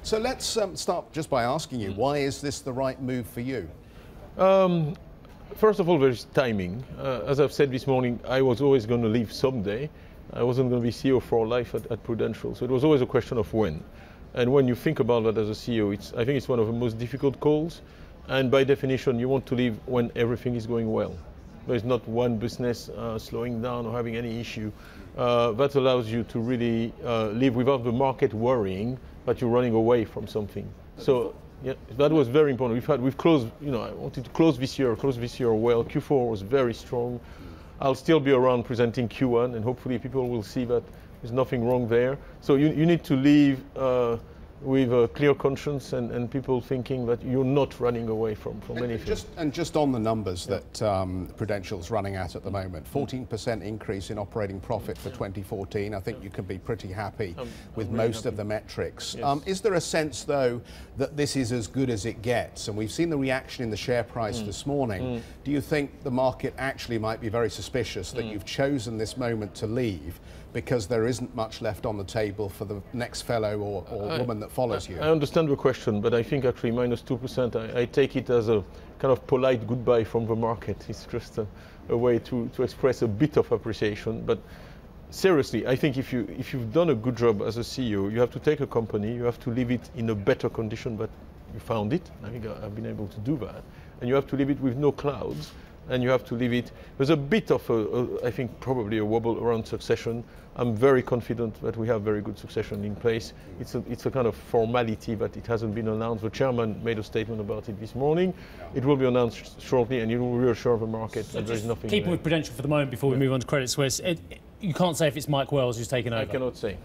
So let's start just by asking you, why is this the right move for you? First of all, there's timing. As I've said this morning, I was always going to leave someday. I wasn't going to be CEO for life at Prudential, so it was always a question of when. And when you think about that as a CEO, I think it's one of the most difficult calls. And by definition, you want to leave when everything is going well. There's not one business slowing down or having any issue. That allows you to really live without the market worrying that you're running away from something. So yeah, that was very important. We've closed, I wanted to close this year well. Q4 was very strong. I'll still be around presenting Q1, and hopefully people will see that there's nothing wrong there. So you need to leave with a clear conscience and people thinking that you're not running away from anything. Just on the numbers that Prudential's running at the moment, 14% increase in operating profit for 2014. I think you can be pretty happy with most of the metrics. Yes. Is there a sense, though, that this is as good as it gets? And we've seen the reaction in the share price this morning. Do you think the market actually might be very suspicious that you've chosen this moment to leave because there isn't much left on the table for the next fellow or woman that follows you? I understand the question, but I think actually minus 2%, I take it as a kind of polite goodbye from the market. It's just a way to express a bit of appreciation. But seriously, I think if you've done a good job as a CEO, you have to take a company, you have to leave it in a better condition, but you found it. I think I've been able to do that. And you have to leave it with no clouds. And you have to leave it. There's a bit of I think probably a wobble around succession. I'm very confident that we have very good succession in place. It's a kind of formality, but it hasn't been announced. The chairman made a statement about it this morning. It will be announced shortly, and it will reassure the market that there is nothing. Keeping with Prudential for the moment before we move on to Credit Suisse, you can't say if it's Mike Wells who's taken over. I cannot say.